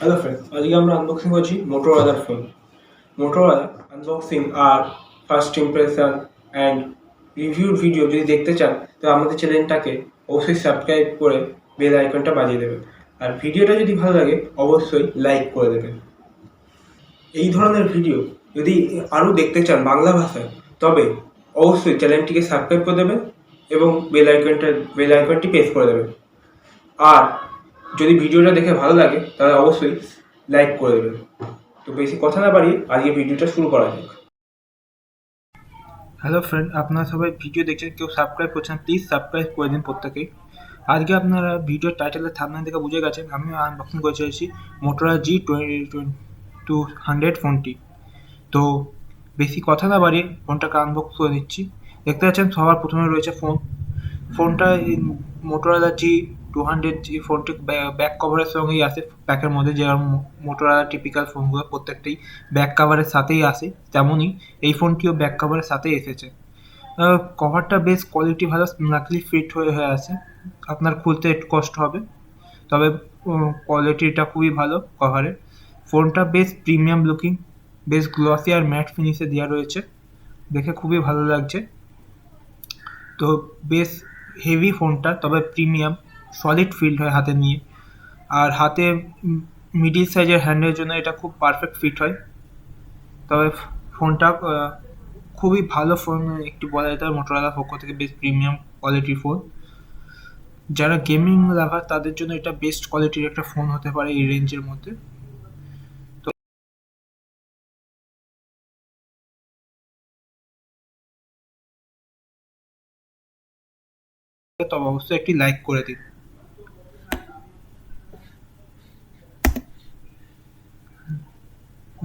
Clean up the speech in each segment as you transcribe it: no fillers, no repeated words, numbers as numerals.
Hello friend, আজকে আমরা unboxing করছি মোটোরোলার ফোন। মোটোরোলা আনবক্সিং আর ফার্স্ট ইমপ্রেশন অ্যান্ড রিভিউর ভিডিও যদি দেখতে চান তো আমাদের চ্যানেলটাকে অবশ্যই সাবস্ক্রাইব করে বেল আইকনটা বাজিয়ে দেবেন। আর ভিডিওটা যদি ভালো লাগে অবশ্যই লাইক করে দেবেন। এই ধরনের ভিডিও যদি আরও দেখতে চান বাংলা ভাষায় তবে অবশ্যই চ্যানেলটিকে সাবস্ক্রাইব করে দেবেন এবং বেল আইকনটি প্রেস করে দেবেন। আর যদি ভিডিওটা দেখে ভালো লাগে তাহলে অবশ্যই লাইক করে দেবেন। তো বেশি কথা না বাড়িয়ে আজকে ভিডিওটা শুরু করা যাক। হ্যালো ফ্রেন্ড, আপনারা সবাই ভিডিও দেখছেন, কেউ সাবস্ক্রাইব করছেন প্লিজ সাবস্ক্রাইব করে দিন প্রত্যেকেই। আজকে আপনারা ভিডিওর টাইটেলের থাম্বনেল দেখে বুঝে গেছেন আমি আনবক্সিং করে চলেছি মোটোরোলা G200 ফোনটি। তো বেশি কথা না বাড়িয়ে ফোনটাকে আনবক্স করে নিচ্ছি। দেখতে পাচ্ছেন সবার প্রথমে রয়েছে ফোনটা মোটোরোলা G200 ফোনটি ব্যাক কভারের সঙ্গেই আসে প্যাকের মধ্যে, যেরকম মোটোরোলা টিপিক্যাল ফোনগুলো প্রত্যেকটাই ব্যাক কভারের সাথেই আসে, তেমনই এই ফোনটিও ব্যাক কভারের সাথেই এসেছে। কভারটা বেশ কোয়ালিটি ভালো, স্নাকলি ফিট হয়ে আছে, আপনার খুলতে একটু কষ্ট হবে, তবে কোয়ালিটিটা খুবই ভালো কভারের। ফোনটা বেশ প্রিমিয়াম লুকিং, বেশ গ্লসি আর ম্যাট ফিনিশে দেওয়া রয়েছে, দেখে খুবই ভালো লাগছে। তো বেশ হেভি ফোনটা, তবে প্রিমিয়াম, সলিড ফিল হয় হাতে নিয়ে। আর হাতে মিডিল সাইজের হ্যান্ডের জন্য এটা খুব পারফেক্ট ফিট হয়। তবে ফোনটা খুবই ভালো ফোন একটি বলা যেতে পারে, মোটোরোলার পক্ষ থেকে বেশ প্রিমিয়াম কোয়ালিটির ফোন। যারা গেমিং লাভার তাদের জন্য এটা বেস্ট কোয়ালিটির একটা ফোন হতে পারে এই রেঞ্জের মধ্যে। তো তবে অবশ্যই একটি লাইক করে দিন।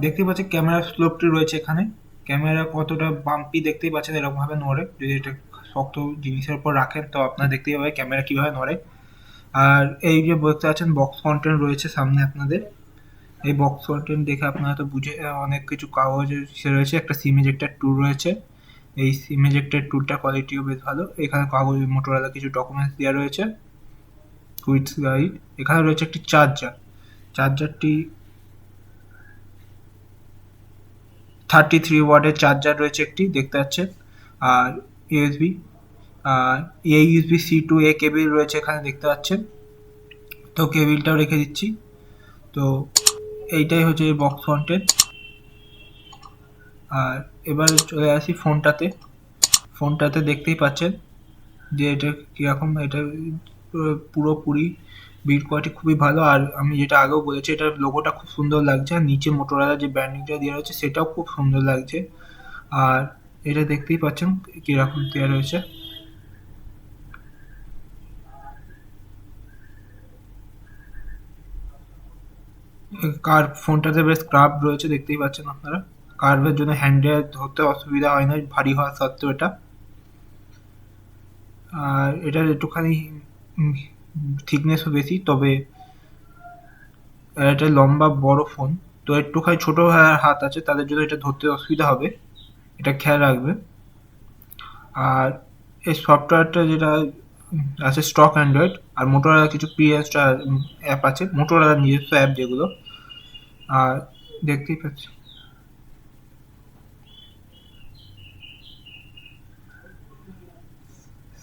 দেখতে পাচ্ছেন ক্যামেরার স্লোপটি রয়েছে এখানে, ক্যামেরা কতটা বাম্পি দেখতেই পাচ্ছেন, এরকম ভাবে নড়ে। যদি এটা শক্ত জিনিসের উপর রাখেন তো আপনারা দেখতেই পাবেন ক্যামেরা কিভাবে নড়ে। আর এই যে দেখতে পাচ্ছেন বক্স কন্টেন্ট রয়েছে সামনে আপনাদের, এই বক্স কন্টেন্ট দেখে আপনারা তো বুঝে অনেক কিছু কাগজ সে রয়েছে, একটা সিম এজেক্টর টুল রয়েছে, এই সিম এজেক্টর টুলটার কোয়ালিটিও বেশ ভালো। এখানে কাগজ মোটোরোলা কিছু ডকুমেন্টস দেওয়া রয়েছে, কুইজ গাইড। এখানে রয়েছে একটি চার্জারটি 33 ওয়াটের চার্জার রয়েছে একটি, দেখতে পাচ্ছেন। আর ইউএসবি, আর USB-C to A কেবিল রয়েছে এখানে, দেখতে পাচ্ছেন। তো কেবিলটাও রেখে দিচ্ছি। তো এইটাই হচ্ছে এই বক্স কন্টেন্ট। আর এবারে চলে আসি ফোনটাতে দেখতেই পাচ্ছেন যে এটা কীরকম। এটা পুরোপুরি বিল্ড কোয়ালিটি খুবই ভালো। আর আমি যেটা আগেও বলেছি, এটার লোগোটা খুব সুন্দর লাগছে, আর নিচে মোটোরোলা যে ব্র্যান্ডিংটা দেওয়া রয়েছে সেটাও খুব সুন্দর লাগছে। আর এটা দেখতেই পাচ্ছেন কীরকম দেওয়া রয়েছে। ফোনটাতে বেশ কার্ভ রয়েছে, দেখতেই পাচ্ছেন আপনারা। কার্ভের জন্য হ্যান্ডে ধরতে অসুবিধা হয় না ভারী হওয়া সত্ত্বেও এটা। আর এটার একটুখানি থিকনেসও বেশি, তবে এটা লম্বা বড় ফোন, তো একটুখানি ছোট হাত আছে তাদের জন্য এটা ধরতে অসুবিধা হবে, এটা খেয়াল রাখবে। আর এই সফটওয়্যারটা যেটা আছে স্টক অ্যান্ড্রয়েড, আর মোটোরোলার কিছু প্রি ইনস্টল অ্যাপ আছে, মোটোরোলার নিজস্ব অ্যাপ যেগুলো। আর দেখতেই পাচ্ছি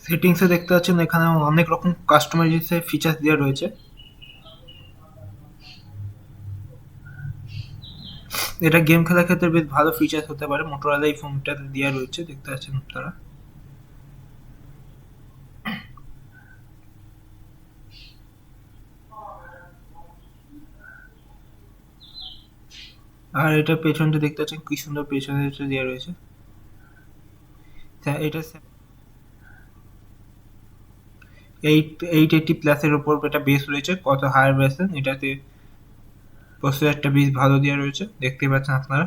সেটিংসে দেখতে পাচ্ছেন এখানে অনেক রকম কাস্টমাইজেশন ফিচার্স দেওয়া রয়েছে। এটা গেম খেলার ক্ষেত্রে বেশ ভালো ফিচার্স হতে পারে, মোটোরোলা এই ফোনটাতে দেওয়া রয়েছে, দেখতে পাচ্ছেন আপনারা। আর এটা পেছনটা দেখতে পাচ্ছেন কি সুন্দর পেছনে দেওয়া রয়েছে। এটা 880 প্লাসের ওপর এটা বেস রয়েছে, কত হায়ার ভার্সন। এটাতে প্রসেসরটা বেশ ভালো দেওয়া রয়েছে, দেখতেই পাচ্ছেন আপনারা।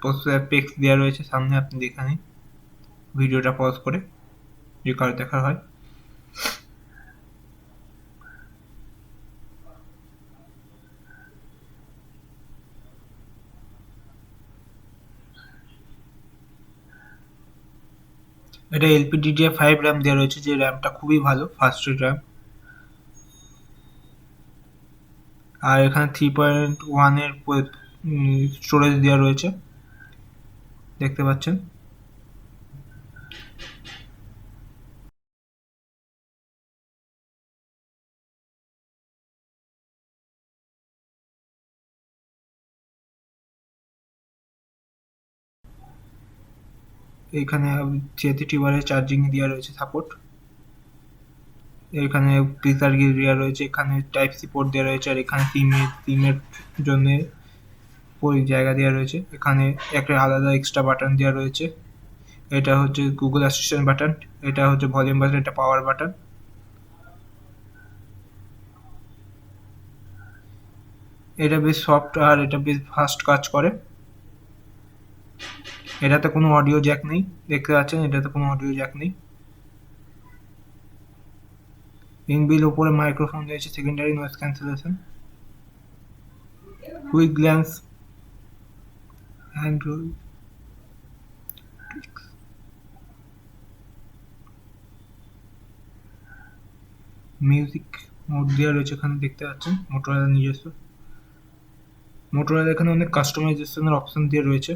প্রসেসর পেক্স দেওয়া রয়েছে সামনে, আপনি দেখে নিন ভিডিওটা পজ করে যে কারো দেখার হয়। এটা LPDDR5 র্যাম দেওয়া রয়েছে, যে র্যামটা খুবই ভালো, ফাস্ট র্যাম। আর এখানে 3.1 এর স্টোরেজ দেওয়া রয়েছে, দেখতে পাচ্ছেন। এখানে 33 ওয়াটের চার্জিং দেওয়া রয়েছে সাপোর্ট। এখানে প্রেসার গেজ দেওয়া রয়েছে, এখানে টাইপ সি পোর্ট দেওয়া রয়েছে, আর এখানে সিমের জন্য ওই জায়গা দেওয়া রয়েছে। এখানে একটা আলাদা এক্সট্রা বাটন দেওয়া রয়েছে, এটা হচ্ছে গুগল অ্যাসিস্ট্যান্ট বাটন, এটা হচ্ছে ভলিউম বাটন, এটা পাওয়ার বাটন। এটা বেশ সফট আর এটা বেশ ফাস্ট কাজ করে। এটাতে কোনো অডিও জ্যাক নেই, দেখতে পাচ্ছেন এটাতে কোনো অডিও জ্যাক নেই। ইনবিল্ট উপরে মাইক্রোফোন রয়েছে, secondary noise cancellation, quick glance hand roll, music mode দেওয়া রয়েছে এখানে, দেখতে পাচ্ছেন মোটরোলার নিজস্ব। মোটরোলার এখানে অনেক কাস্টমাইজেশনের অপশন দিয়ে রয়েছে।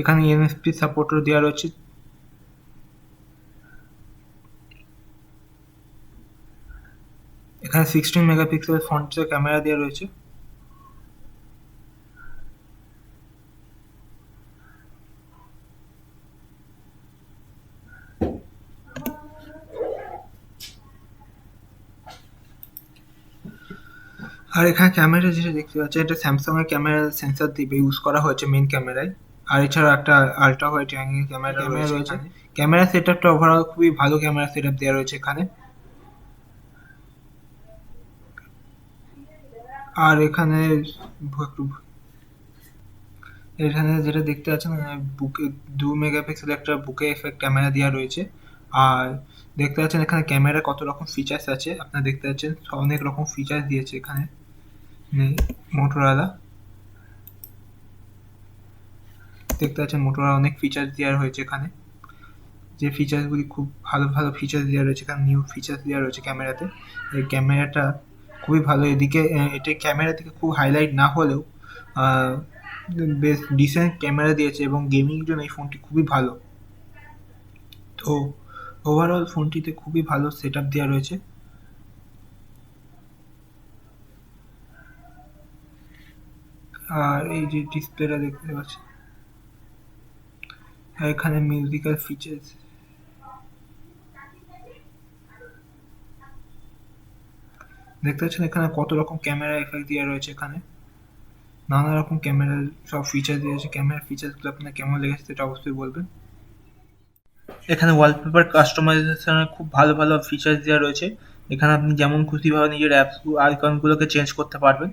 এখানে এনএফপি সাপোর্টও দেওয়া রয়েছে। এখানে 16 মেগাপিক্সেল ফ্রন্ট ক্যামেরা দেওয়া রয়েছে। আর এখানে ক্যামেরা যেটা দেখতে পাচ্ছেন, এটা স্যামসাং এর ক্যামেরা সেন্সর দিয়ে ইউজ করা হয়েছে মেইন ক্যামেরায়। আর এছাড়া একটা আল্ট্রা ওয়াইড অ্যাঙ্গেল ক্যামেরা রয়েছে। ক্যামেরা সেটআপটা ওভারঅল খুবই ভালো ক্যামেরা সেটআপ দেওয়া রয়েছে এখানে। আর এখানে একটু এখানে যেটা দেখতে পাচ্ছেন, বুকে 2 মেগাপিক্সেল একটা বুকে এফেক্ট ক্যামেরা দেওয়া রয়েছে। আর দেখতে পাচ্ছেন এখানে ক্যামেরা কত রকম ফিচার্স আছে, আপনারা দেখতে পাচ্ছেন অনেক রকম ফিচার্স দিয়েছে এখানে মোটরোলা। দেখতে পাচ্ছেন মোটরোলা অনেক ফিচার্স দেওয়া হয়েছে এখানে, যে ফিচার্সগুলি খুব ভালো ভালো ফিচার্স দেওয়া রয়েছে এখানে, নিউ ফিচার্স দেওয়া রয়েছে ক্যামেরাতে। এই ক্যামেরাটা খুবই ভালো, এদিকে এটা ক্যামেরা থেকে খুব হাইলাইট না হলেও আহ, বেশ ডিসেন্ট ক্যামেরা দিয়েছে, এবং গেমিং জন্য এই ফোনটি খুবই ভালো। তো ওভারঅল ফোনটিতে খুবই ভালো সেট আপ দেওয়া রয়েছে। আর এই যে ডিসপ্লেটা দেখতে পাচ্ছি, আর এখানে মিউজিক্যাল ফিচার্স দেখতে পাচ্ছেন, এখানে কত রকম ক্যামেরা এফেক্ট দেওয়া রয়েছে এখানে, নানা রকম ক্যামেরার সব ফিচার দিয়েছে। ক্যামেরার ফিচার্সগুলো আপনার কেমন লেগেছে সেটা অবশ্যই বলবেন। এখানে ওয়ালপেপার কাস্টমাইজেশনের খুব ভালো ফিচার্স দেওয়া রয়েছে। এখানে আপনি যেমন খুশিভাবে নিজের অ্যাপস আইকনগুলোকে চেঞ্জ করতে পারবেন।